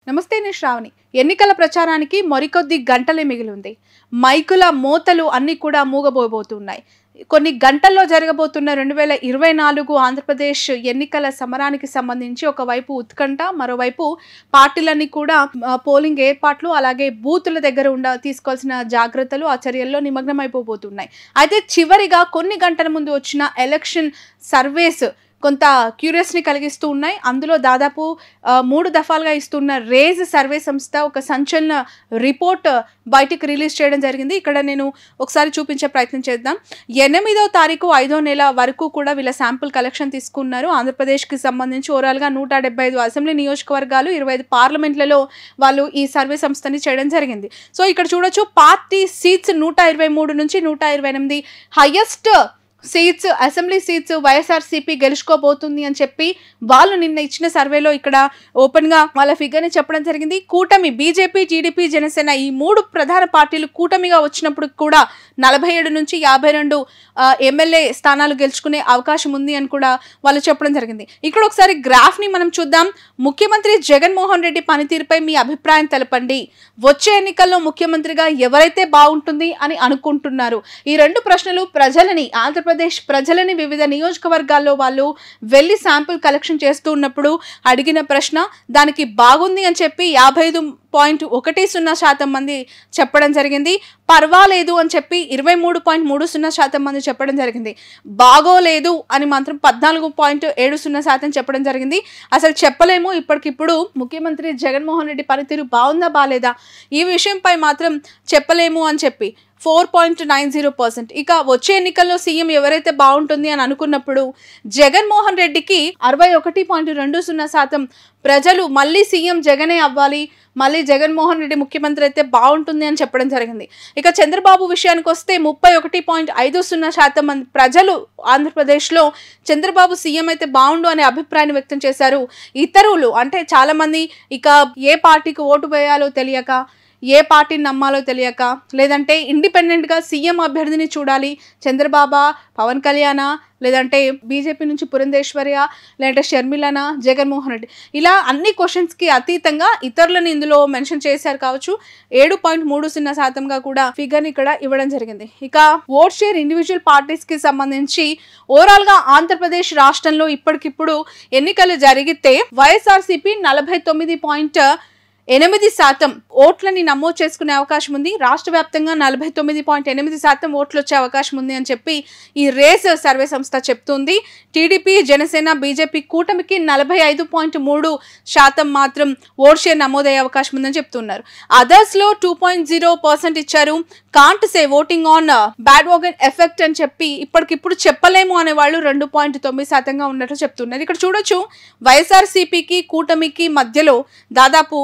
నమస్తే, నేను శ్రావణి. ఎన్నికల ప్రచారానికి మరికొద్ది గంటలే మిగిలి ఉంది. మైకుల మోతలు అన్నీ కూడా మూగబోతున్నాయి. కొన్ని గంటల్లో జరగబోతున్న 2024 ఆంధ్రప్రదేశ్ ఎన్నికల సమరానికి సంబంధించి ఒకవైపు ఉత్కంఠ, మరోవైపు పార్టీలన్నీ కూడా పోలింగ్ ఏర్పాట్లు, అలాగే బూతుల దగ్గర తీసుకోవాల్సిన జాగ్రత్తలు, ఆ చర్యల్లో నిమగ్నమైపోతున్నాయి. అయితే చివరిగా కొన్ని గంటల ముందు వచ్చిన ఎలక్షన్ సర్వేస్ కొంత క్యూరియస్ని కలిగిస్తూ ఉన్నాయి. అందులో దాదాపు 3 దఫాలుగా ఇస్తున్న రేజ్ సర్వే సంస్థ ఒక సంచలన రిపోర్ట్ బయటికి రిలీజ్ చేయడం జరిగింది. ఇక్కడ నేను ఒకసారి చూపించే ప్రయత్నం చేద్దాం. 8వ తారీఖు 5వ నెల వరకు కూడా వీళ్ళ శాంపుల్ కలెక్షన్ తీసుకున్నారు. ఆంధ్రప్రదేశ్కి సంబంధించి ఓవరాల్గా 175 అసెంబ్లీ నియోజకవర్గాలు, 25 పార్లమెంట్లలో వాళ్ళు ఈ సర్వే సంస్థని చేయడం జరిగింది. సో ఇక్కడ చూడొచ్చు, పార్టీ సీట్స్ 123 నుంచి 128 highest seats, assembly seats YSRCP గెలుచుకోబోతుంది అని చెప్పి వాళ్ళు నిన్న ఇచ్చిన సర్వేలో ఇక్కడ ఓపెన్గా వాళ్ళ ఫిగర్ని చెప్పడం జరిగింది. కూటమి బీజేపీ, టీడీపీ, జనసేన ఈ 3 ప్రధాన పార్టీలు కూటమిగా వచ్చినప్పుడు కూడా 47 నుంచి 52 ఎమ్మెల్యే స్థానాలు గెలుచుకునే అవకాశం ఉంది అని కూడా వాళ్ళు చెప్పడం జరిగింది. ఇక్కడ ఒకసారి గ్రాఫ్ని మనం చూద్దాం. ముఖ్యమంత్రి జగన్మోహన్ రెడ్డి పనితీరుపై మీ అభిప్రాయం తెలపండి. వచ్చే ఎన్నికల్లో ముఖ్యమంత్రిగా ఎవరైతే బాగుంటుంది అని అనుకుంటున్నారు? ఈ 2 ప్రశ్నలు ప్రజలని, ఆంధ్రప్రదేశ్ ప్రజలని వివిధ నియోజకవర్గాల్లో వాళ్ళు వెళ్ళి శాంపుల్ కలెక్షన్ చేస్తూ ఉన్నప్పుడు అడిగిన ప్రశ్న. దానికి బాగుంది అని చెప్పి 55.10% మంది చెప్పడం జరిగింది. పర్వాలేదు అని చెప్పి 23.30% మంది చెప్పడం జరిగింది. బాగోలేదు అని మాత్రం 14.70% చెప్పడం జరిగింది. అసలు చెప్పలేము, ఇప్పటికిప్పుడు ముఖ్యమంత్రి జగన్మోహన్ రెడ్డి పనితీరు బాగుందా బాలేదా ఈ విషయంపై మాత్రం చెప్పలేము అని చెప్పి 4.90%. ఇక వచ్చే ఎన్నికల్లో సీఎం ఎవరైతే బాగుంటుంది అని అనుకున్నప్పుడు జగన్మోహన్ రెడ్డికి 61.20% ప్రజలు మళ్ళీ సీఎం జగనే అవ్వాలి, మళ్ళీ జగన్మోహన్ రెడ్డి ముఖ్యమంత్రి అయితే బాగుంటుంది అని చెప్పడం జరిగింది. ఇక చంద్రబాబు విషయానికి వస్తే 31.50% మంది ప్రజలు ఆంధ్రప్రదేశ్లో చంద్రబాబు సీఎం అయితే బాగుండు అనే అభిప్రాయాన్ని వ్యక్తం చేశారు. ఇతరులు అంటే చాలామంది ఇక ఏ పార్టీకి ఓటు వేయాలో తెలియక, ఏ పార్టీని నమ్మాలో తెలియక, లేదంటే ఇండిపెండెంట్గా సీఎం అభ్యర్థిని చూడాలి, చంద్రబాబా, పవన్ కళ్యాణ, లేదంటే బీజేపీ నుంచి పురంధేశ్వర్య, లేదంటే షర్మిలనా, జగన్మోహన్ రెడ్డి, ఇలా అన్ని క్వశ్చన్స్కి అతీతంగా ఇతరులను ఇందులో మెన్షన్ చేశారు కావచ్చు. 7.30%గా కూడా ఫిగర్ని ఇక్కడ ఇవ్వడం జరిగింది. ఇక ఓట్ షేర్ ఇండివిజువల్ పార్టీస్కి సంబంధించి ఓవరాల్గా ఆంధ్రప్రదేశ్ రాష్ట్రంలో ఇప్పటికిప్పుడు ఎన్నికలు జరిగితే వైఎస్ఆర్సీపీ 49.8% ఓట్లని నమోదు చేసుకునే అవకాశం ఉంది. రాష్ట్ర వ్యాప్తంగా 49.8% ఓట్లు వచ్చే అవకాశం ఉంది అని చెప్పి ఈ రేస్ సర్వే సంస్థ చెప్తుంది. టీడీపీ, జనసేన, బీజేపీ కూటమికి 45.3% మాత్రం ఓట్ షేర్ నమోదయ్యే అవకాశం ఉందని చెప్తున్నారు. అదర్స్లో 2.0% ఇచ్చారు. Can't say voting on bad wagen effect అని చెప్పి ఇప్పటికిప్పుడు చెప్పలేము అనే వాళ్ళు 2.9%గా ఉన్నట్లు చెప్తున్నారు. ఇక్కడ చూడొచ్చు, వైఎస్ఆర్సీపీకి కూటమికి మధ్యలో దాదాపు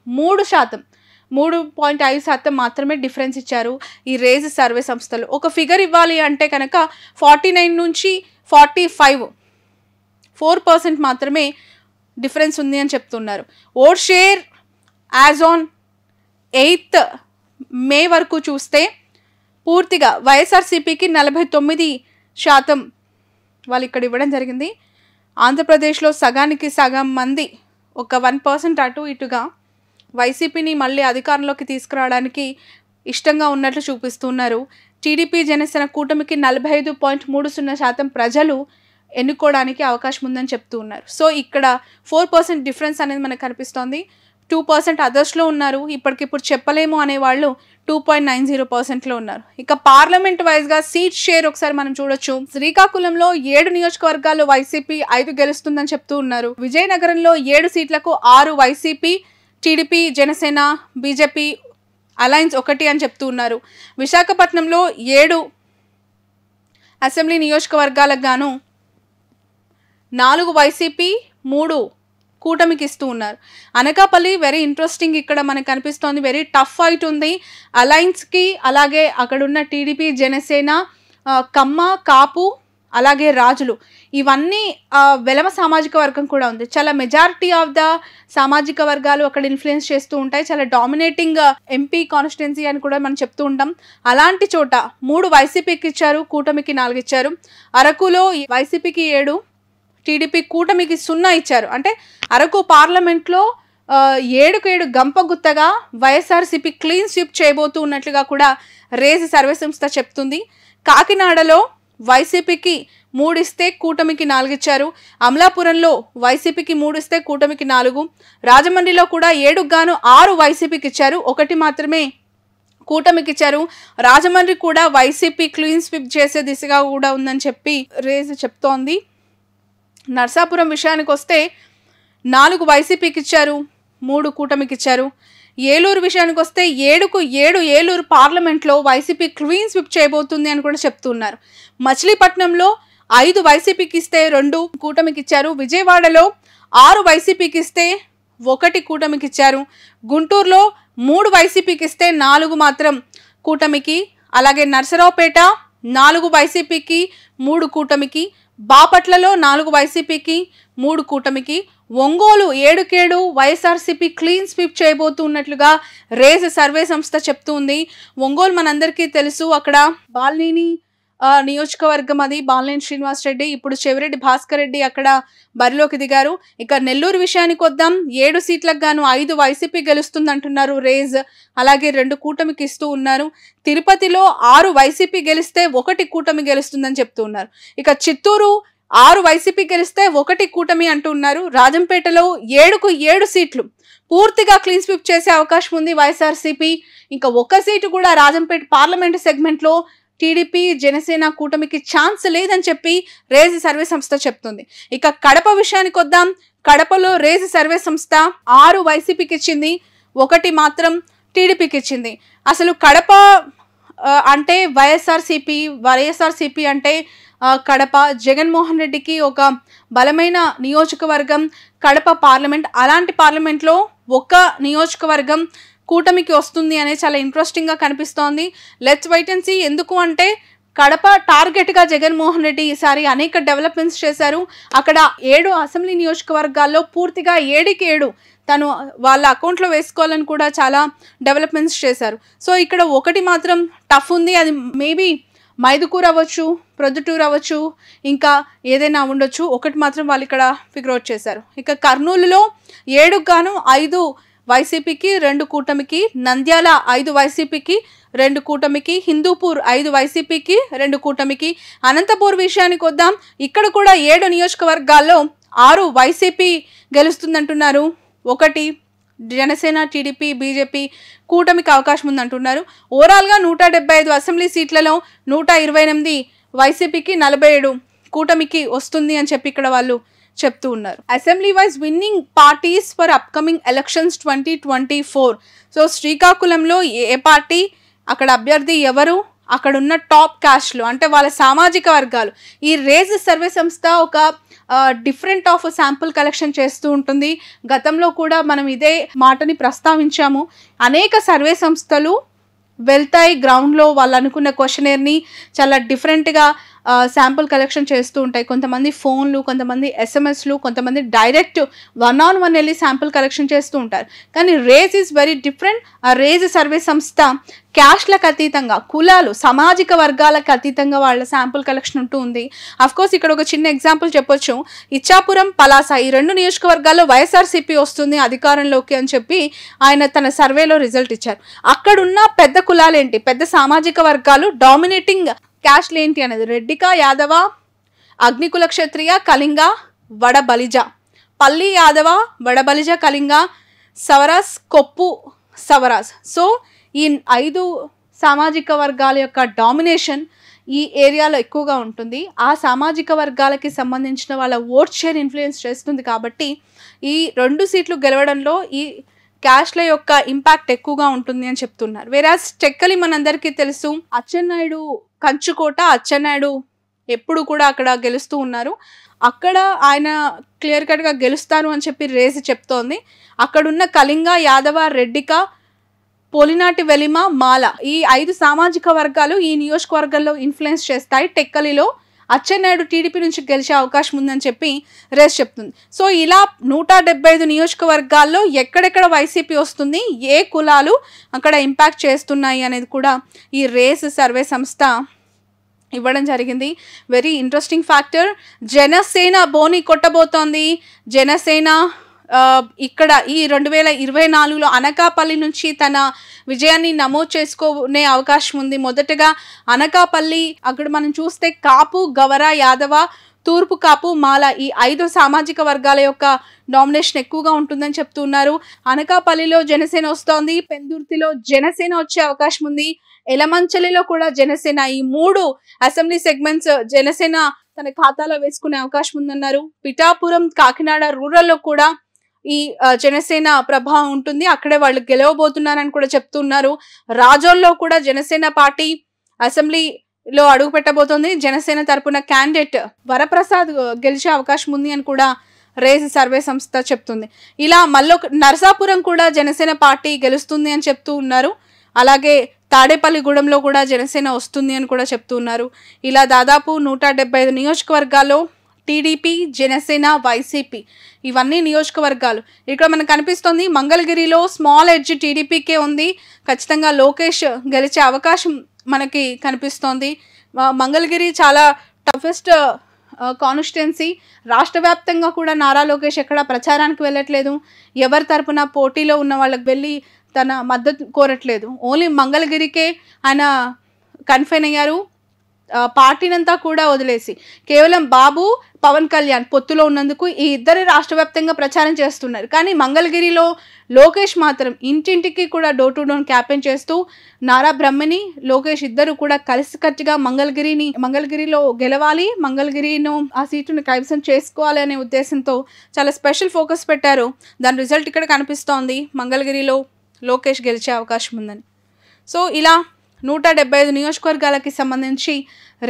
3.5% మాత్రమే డిఫరెన్స్ ఇచ్చారు ఈ రేజ్ సర్వే సంస్థలు. ఒక ఫిగర్ ఇవ్వాలి అంటే కనుక 49 నుంచి 4% మాత్రమే డిఫరెన్స్ ఉంది అని చెప్తున్నారు. Vote share as on 8th మే వరకు చూస్తే పూర్తిగా వైఎస్ఆర్సీపీకి 49% వాళ్ళు ఇక్కడ ఇవ్వడం జరిగింది. ఆంధ్రప్రదేశ్లో సగానికి సగం మంది, ఒక 1% అటు ఇటుగా వైసీపీని మళ్ళీ అధికారంలోకి తీసుకురావడానికి ఇష్టంగా ఉన్నట్లు చూపిస్తున్నారు. టీడీపీ, జనసేన కూటమికి 45.30% ప్రజలు ఎన్నుకోవడానికి అవకాశం ఉందని చెప్తూ ఉన్నారు. సో ఇక్కడ 4% డిఫరెన్స్ అనేది మనకు కనిపిస్తోంది. 2% అదర్స్లో ఉన్నారు. ఇప్పటికిప్పుడు చెప్పలేము అనేవాళ్ళు 2.90%లో ఉన్నారు. ఇక పార్లమెంట్ వైజ్గా సీట్ షేర్ ఒకసారి మనం చూడొచ్చు. శ్రీకాకుళంలో 7 నియోజకవర్గాల్లో వైసీపీ 5 గెలుస్తుందని చెప్తూ ఉన్నారు. విజయనగరంలో 7 సీట్లకు 6 YCP, TDP, Janasena, BJP alliance 1 అని చెప్తూ ఉన్నారు. విశాఖపట్నంలో 7 అసెంబ్లీ నియోజకవర్గాలకు గాను 4 వైసీపీ, 3 కూటమికి ఇస్తూ ఉన్నారు. అనకాపల్లి వెరీ ఇంట్రెస్టింగ్ ఇక్కడ మనకు కనిపిస్తోంది. వెరీ టఫ్ ఫైట్ ఉంది అలయన్స్కి. అలాగే అక్కడున్న టీడీపీ, జనసేన, కమ్మ, కాపు, అలాగే రాజులు, ఇవన్నీ వెలమ సామాజిక వర్గం కూడా ఉంది. చాలా మెజారిటీ ఆఫ్ ద సామాజిక వర్గాలు అక్కడ ఇన్ఫ్లుయెన్స్ చేస్తూ ఉంటాయి. చాలా డామినేటింగ్ ఎంపీ కాన్స్టిట్యున్సీ అని కూడా మనం చెప్తూ ఉంటాం. అలాంటి చోట 3 వైసీపీకి ఇచ్చారు, కూటమికి 4 ఇచ్చారు. అరకులో వైసీపీకి 7, టీడీపీ కూటమికి 0 ఇచ్చారు. అంటే అరకు పార్లమెంట్లో ఏడుకు 7 గంపగుత్తగా వైఎస్ఆర్సీపీ క్లీన్ స్వీప్ చేయబోతూ ఉన్నట్లుగా కూడా రేజ్ సర్వే సంస్థ చెప్తుంది. కాకినాడలో వైసీపీకి 3 ఇస్తే కూటమికి 4 ఇచ్చారు. అమలాపురంలో వైసీపీకి 3 ఇస్తే కూటమికి 4. రాజమండ్రిలో కూడా 7కు గాను 6 వైసీపీకి ఇచ్చారు, 1 మాత్రమే కూటమికి ఇచ్చారు. రాజమండ్రి కూడా వైసీపీ క్లీన్ స్వీప్ చేసే దిశగా కూడా ఉందని చెప్పి రేజ్ చెప్తోంది. నర్సాపురం విషయానికి వస్తే 4 వైసీపీకి ఇచ్చారు, 3 కూటమికి ఇచ్చారు. ఏలూరు విషయానికి వస్తే 7కు 7 ఏలూరు పార్లమెంట్లో వైసీపీ క్లీన్ స్వీప్ చేయబోతుంది అని కూడా చెప్తున్నారు. మచిలీపట్నంలో 5 వైసీపీకి ఇస్తే 2 కూటమికి ఇచ్చారు. విజయవాడలో 6 వైసీపీకి ఇస్తే 1 కూటమికి ఇచ్చారు. గుంటూరులో 3 వైసీపీకి ఇస్తే 4 మాత్రం కూటమికి. అలాగే నర్సరావుపేట 4 వైసీపీకి 3 కూటమికి. బాపట్లలో 4 వైసీపీకి 3 కూటమికి. ఒంగోలు 7కు 7 వైఎస్ఆర్సీపీ క్లీన్ స్వీప్ చేయబోతున్నట్లుగా రేజ్ సర్వే సంస్థ చెప్తుంది. ఒంగోలు మనందరికీ తెలుసు, అక్కడ బాలినేని నియోజకవర్గం, అది బాలినేని శ్రీనివాస్ రెడ్డి, ఇప్పుడు చెవిరెడ్డి భాస్కర్ రెడ్డి అక్కడ బరిలోకి దిగారు. ఇక నెల్లూరు విషయానికి వద్దాం. 7 సీట్లకు గాను 5 వైసీపీ గెలుస్తుంది అంటున్నారు రేజ్, అలాగే 2 కూటమికి ఇస్తూ ఉన్నారు. తిరుపతిలో 6 వైసీపీ గెలిస్తే 1 కూటమి గెలుస్తుందని చెప్తూ ఉన్నారు. ఇక చిత్తూరు 6 వైసీపీ గెలిస్తే 1 కూటమి అంటున్నారు. రాజంపేటలో 7కు 7 సీట్లు పూర్తిగా క్లీన్ స్వీప్ చేసే అవకాశం ఉంది వైఎస్ఆర్సీపీ. ఇంకా 1 సీటు కూడా రాజంపేట పార్లమెంటు సెగ్మెంట్లో టీడీపీ జనసేన కూటమికి ఛాన్స్ లేదని చెప్పి రేజ్ సర్వే సంస్థ చెప్తుంది. ఇక కడప విషయానికి వద్దాం. కడపలో రేజ్ సర్వే సంస్థ 6 వైసీపీకి ఇచ్చింది, 1 మాత్రం టీడీపీకి ఇచ్చింది. అసలు కడప అంటే వైఎస్ఆర్సీపీ అంటే కడప జగన్మోహన్ రెడ్డికి ఒక బలమైన నియోజకవర్గం కడప పార్లమెంట్. అలాంటి పార్లమెంట్లో 1 నియోజకవర్గం కూటమికి వస్తుంది అనేది చాలా ఇంట్రెస్టింగ్గా కనిపిస్తోంది. Let's wait and see. ఎందుకు అంటే కడప టార్గెట్గా జగన్మోహన్ రెడ్డి ఈసారి అనేక డెవలప్మెంట్స్ చేశారు. అక్కడ 7 అసెంబ్లీ నియోజకవర్గాల్లో పూర్తిగా 7కి 7 తను వాళ్ళ అకౌంట్లో వేసుకోవాలని కూడా చాలా డెవలప్మెంట్స్ చేశారు. సో ఇక్కడ 1 మాత్రం టఫ్ ఉంది. అది మేబీ మైదుకూరు అవ్వచ్చు, ప్రొద్దుటూరు అవ్వచ్చు, ఇంకా ఏదైనా ఉండొచ్చు. 1 మాత్రం వాళ్ళు ఇక్కడ ఫిగర్ అవుట్ చేశారు. ఇక కర్నూలులో 7కు గాను 5 వైసీపీకి 2 కూటమికి. నంద్యాల 5 వైసీపీకి 2 కూటమికి. హిందూపూర్ 5 వైసీపీకి 2 కూటమికి. అనంతపూర్ విషయానికి వద్దాం. ఇక్కడ కూడా 7 నియోజకవర్గాల్లో 6 వైసీపీ గెలుస్తుందంటున్నారు, 1 జనసేన టీడీపీ బీజేపీ కూటమికి అవకాశం ఉందంటున్నారు. ఓవరాల్గా 175 అసెంబ్లీ సీట్లలో 128 వైసీపీకి, 47 కూటమికి వస్తుంది అని చెప్పి ఇక్కడ వాళ్ళు చెప్తూ ఉన్నారు. Assembly wise winnowing parties for upcoming elections 2024. So శ్రీకాకుళంలో ఏ పార్టీ, అక్కడ అభ్యర్థి ఎవరు, అక్కడున్న టాప్ క్యాస్ట్లు అంటే వాళ్ళ సామాజిక వర్గాలు. ఈ రేజ్ సర్వే సంస్థ ఒక డిఫరెంట్ ఆఫ్ శాంపుల్ కలెక్షన్ చేస్తూ ఉంటుంది. గతంలో కూడా మనం ఇదే మాటని ప్రస్తావించాము. అనేక సర్వే సంస్థలు వెళ్తాయి గ్రౌండ్లో, వాళ్ళు అనుకున్న క్వశ్చనర్ని చాలా డిఫరెంట్గా శాంపుల్ కలెక్షన్ చేస్తూ ఉంటాయి. కొంతమంది ఫోన్లు, కొంతమంది ఎస్ఎంఎస్లు, కొంతమంది డైరెక్ట్ 1-on-1 వెళ్ళి శాంపుల్ కలెక్షన్ చేస్తూ ఉంటారు. కానీ రేజ్ ఈజ్ వెరీ డిఫరెంట్. ఆ రేజ్ సర్వే సంస్థ క్యాస్ట్లకు అతీతంగా, కులాలు, సామాజిక వర్గాలకు అతీతంగా వాళ్ళ శాంపుల్ కలెక్షన్ ఉంటూ ఉంది. అఫ్కోర్స్ ఇక్కడ ఒక చిన్న ఎగ్జాంపుల్ చెప్పొచ్చు. ఇచ్చాపురం, పలాస ఈ 2 నియోజకవర్గాల్లో వైఎస్ఆర్సీపీ వస్తుంది అధికారంలోకి అని చెప్పి ఆయన తన సర్వేలో రిజల్ట్ ఇచ్చారు. అక్కడున్న పెద్ద కులాలేంటి, పెద్ద సామాజిక వర్గాలు, డామినేటింగ్ క్యాస్ట్లు ఏంటి అనేది రెడ్డిక, యాదవ, అగ్నికుల క్షత్రియ, కళింగ, వడబలిజ, పల్లి యాదవ, వడబలిజ, కళింగ, సవరాస్, కొప్పు సవరాస్. సో ఈ 5 సామాజిక వర్గాల యొక్క డామినేషన్ ఈ ఏరియాలో ఎక్కువగా ఉంటుంది. ఆ సామాజిక వర్గాలకి సంబంధించిన వాళ్ళ ఓట్ షేర్ ఇన్ఫ్లుయెన్స్ చేస్తుంది. కాబట్టి ఈ 2 సీట్లు గెలవడంలో ఈ క్యాస్ట్ల యొక్క ఇంపాక్ట్ ఎక్కువగా ఉంటుంది అని చెప్తున్నారు. వేరాస్ టెక్కలి మనందరికీ తెలుసు, అచ్చెన్నాయుడు కంచుకోట, అచ్చెన్నాయుడు ఎప్పుడు కూడా అక్కడ గెలుస్తూ ఉన్నారు. అక్కడ ఆయన క్లియర్ కట్గా గెలుస్తారు అని చెప్పి రేజ్ చెప్తోంది. అక్కడున్న కళింగ, యాదవ, రెడ్డిక, పోలినాటి, వెలిమ, మాల ఈ 5 సామాజిక వర్గాలు ఈ నియోజకవర్గంలో ఇన్ఫ్లుయెన్స్ చేస్తాయి. టెక్కలిలో అచ్చెన్నాయుడు టీడీపీ నుంచి గెలిచే అవకాశం ఉందని చెప్పి రేస్ చెప్తుంది. సో ఇలా 175 నియోజకవర్గాల్లో ఎక్కడెక్కడ వైసీపీ వస్తుంది, ఏ కులాలు అక్కడ ఇంపాక్ట్ చేస్తున్నాయి అనేది కూడా ఈ రేస్ సర్వే సంస్థ ఇవ్వడం జరిగింది. Very interesting factor. జనసేన బోని కొట్టబోతోంది. జనసేన ఇక్కడ ఈ 2024లో అనకాపల్లి నుంచి తన విజయాన్ని నమోదు చేసుకునే అవకాశం ఉంది. మొదటగా అనకాపల్లి, అక్కడ మనం చూస్తే కాపు, గవర, యాదవ, తూర్పు కాపు, మాల ఈ 5 సామాజిక వర్గాల యొక్క నామినేషన్ ఎక్కువగా ఉంటుందని చెప్తున్నారు. అనకాపల్లిలో జనసేన వస్తోంది, పెందుర్తిలో జనసేన వచ్చే అవకాశం ఉంది, ఎలమంచలిలో కూడా జనసేన. ఈ 3 అసెంబ్లీ సెగ్మెంట్స్ జనసేన తన ఖాతాలో వేసుకునే అవకాశం ఉందన్నారు. పిఠాపురం, కాకినాడ రూరల్లో కూడా ఈ జనసేన ప్రభావం ఉంటుంది, అక్కడే వాళ్ళు గెలవబోతున్నారని కూడా చెప్తున్నారు. రాజోల్లో కూడా జనసేన పార్టీ అసెంబ్లీలో అడుగు పెట్టబోతోంది. జనసేన తరపున క్యాండిడేట్ వరప్రసాద్ గెలిచే అవకాశం ఉంది అని కూడా రేస్ సర్వే సంస్థ చెప్తుంది. ఇలా నరసాపురం కూడా జనసేన పార్టీ గెలుస్తుంది అని చెప్తూ ఉన్నారు. అలాగే తాడేపల్లిగూడెంలో కూడా జనసేన వస్తుంది అని కూడా చెప్తున్నారు. ఇలా దాదాపు 175 నియోజకవర్గాల్లో టీడీపీ, జనసేన, వైసీపీ ఇవన్నీ నియోజకవర్గాలు. ఇక్కడ మనకు కనిపిస్తుంది మంగళగిరిలో స్మాల్ ఎడ్జ్ టీడీపీకే ఉంది. ఖచ్చితంగా లోకేష్ గెలిచే అవకాశం మనకి కనిపిస్తోంది. మంగళగిరి చాలా టఫెస్ట్ కాన్స్టిట్యున్సీ. రాష్ట్ర వ్యాప్తంగా కూడా నారా లోకేష్ ఎక్కడ ప్రచారానికి వెళ్ళట్లేదు. ఎవరి తరపున పోటీలో ఉన్న వాళ్ళకి వెళ్ళి తన మద్దతు కోరట్లేదు. ఓన్లీ మంగళగిరికే ఆయన కన్ఫైన్ అయ్యారు, పార్టీనంతా కూడా వదిలేసి. కేవలం బాబు, పవన్ కళ్యాణ్ పొత్తులో ఉన్నందుకు ఈ ఇద్దరు రాష్ట్ర వ్యాప్తంగా ప్రచారం చేస్తున్నారు. కానీ మంగళగిరిలో లోకేష్ మాత్రం ఇంటింటికి కూడా డోర్ టు డోర్ క్యాంపెయిన్ చేస్తూ నారా బ్రహ్మని, లోకేష్ ఇద్దరు కూడా కలిసికట్టుగా మంగళగిరిలో గెలవాలి, మంగళగిరిను ఆ సీటును కైవసం చేసుకోవాలి అనే ఉద్దేశంతో చాలా స్పెషల్ ఫోకస్ పెట్టారు. దాని రిజల్ట్ ఇక్కడ కనిపిస్తోంది, మంగళగిరిలో లోకేష్ గెలిచే అవకాశం ఉందని. సో ఇలా 175 నియోజకవర్గాలకి సంబంధించి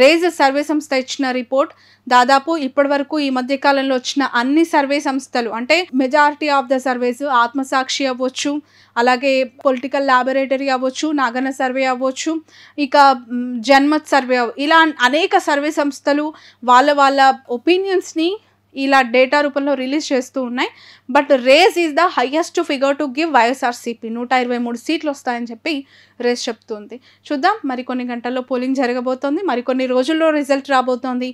రేజ్ సర్వే సంస్థ ఇచ్చిన రిపోర్ట్. దాదాపు ఇప్పటి వరకు ఈ మధ్య కాలంలో వచ్చిన అన్ని సర్వే సంస్థలు, అంటే మెజారిటీ ఆఫ్ ద సర్వేస్, ఆత్మసాక్షి అవ్వచ్చు, అలాగే పొలిటికల్ ల్యాబొరేటరీ అవ్వచ్చు, నాగన్న సర్వే అవ్వచ్చు, ఇక జన్మత్ సర్వే ఇలా అనేక సర్వే సంస్థలు వాళ్ళ ఒపీనియన్స్ని ఇలా డేటా రూపంలో రిలీజ్ చేస్తూ ఉన్నాయి. But race is the highest figure to give YSRCP. 123 సీట్లు వస్తాయని చెప్పి రేస్ చెప్తుంది. చూద్దాం, మరికొన్ని గంటల్లో పోలింగ్ జరగబోతోంది, మరికొన్ని రోజుల్లో రిజల్ట్ రాబోతోంది.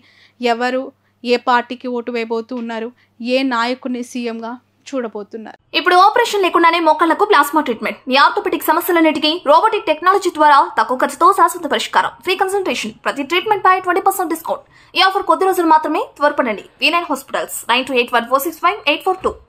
ఎవరు ఏ పార్టీకి ఓటు వేయబోతూ ఉన్నారు, ఏ నాయకుడిని సీఎంగా చూడబోతున్నారు. ఇప్పుడు ఆపరేషన్ లేకుండానే మోకాళ్లకు ప్లాస్మా ట్రీట్మెంట్, మీ ఆర్థోపెటిక్ సమస్యలన్నిటికీ రోబోటిక్ టెక్నాలజీ ద్వారా తక్కువ ఖర్చుతో శాశ్వత పరిష్కారం, ఫ్రీ కన్సల్టేషన్, ప్రతి ట్రీట్మెంట్ పై 20% డిస్కౌంట్. ఈ ఆఫర్ కొద్ది రోజులు మాత్రమే, త్వరపడండి. V9 hospitals 9281465842.